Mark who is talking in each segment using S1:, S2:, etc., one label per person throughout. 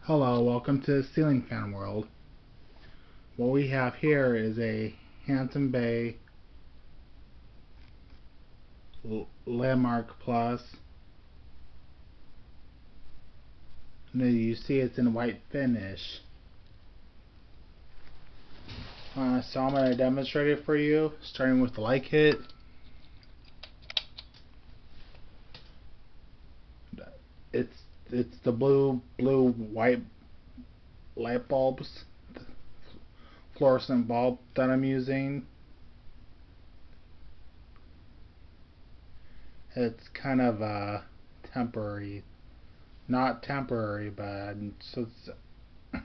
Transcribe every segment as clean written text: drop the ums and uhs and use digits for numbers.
S1: Hello, welcome to the ceiling fan world. What we have here is a Hampton Bay Landmark Plus. Now you see it's in white finish. So I'm going to demonstrate it for you, starting with the light kit. It's the blue white light bulbs, fluorescent bulb that I'm using. It's kind of temporary, not temporary, but so it's,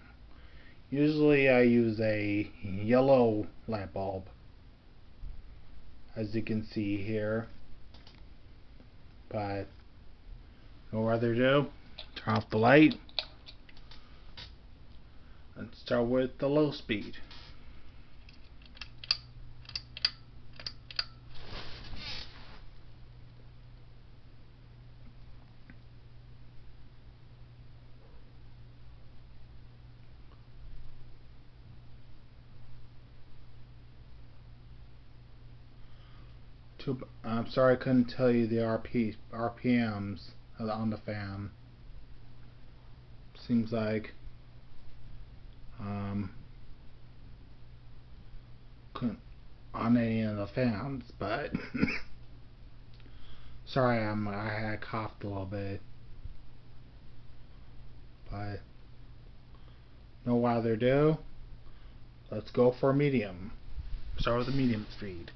S1: usually I use a yellow light bulb, as you can see here. But no further ado, turn off the light and start with the low speed. I'm sorry I couldn't tell you the RPMs on the fan. Seems like couldn't on any of the fans, but sorry, I had coughed a little bit. But no further ado, let's go for medium. Start with the medium speed.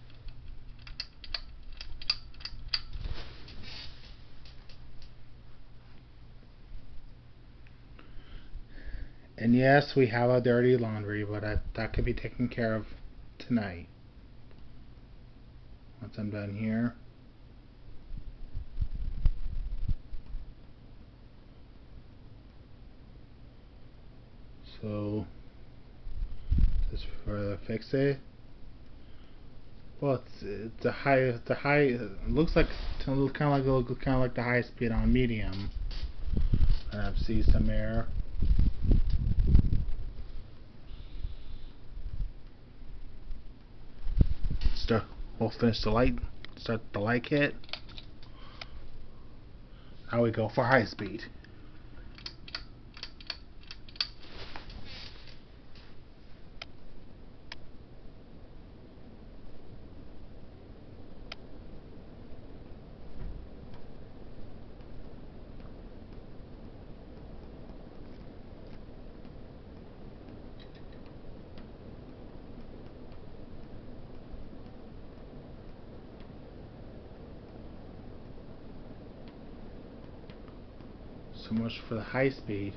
S1: And yes, we have a dirty laundry, but that could be taken care of tonight. Once I'm done here. So, just for the fix it. Well, it's a high. It looks like kind of like the high speed on medium. And I see some air. We'll finish the light. Start the light kit. Now we go for high speed. So much for the high speed.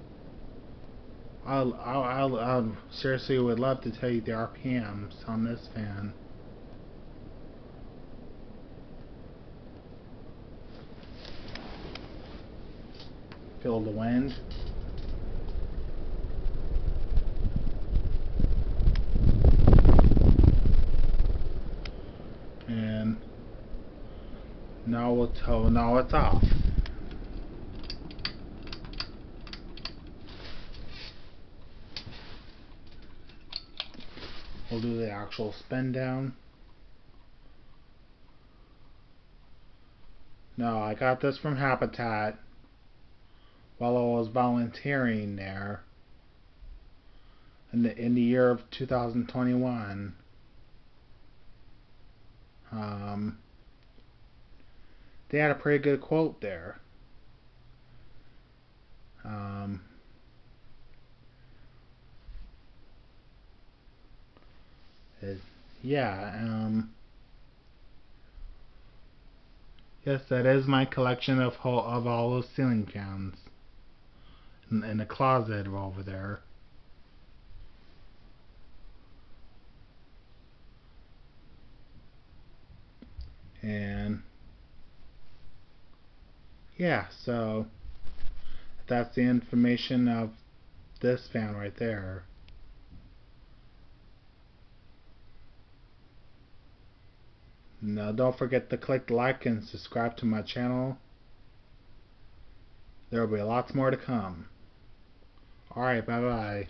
S1: I seriously would love to tell you the RPMs on this fan. Feel the wind. And now it's off. We'll do the actual spin down. No, I got this from Habitat while I was volunteering there in the year of 2021. They had a pretty good quote there. Yeah. Yes, that is my collection of all those ceiling fans in the closet over there. And yeah, so that's the information of this fan right there. Now don't forget to click like and subscribe to my channel. There will be lots more to come. Alright, bye bye.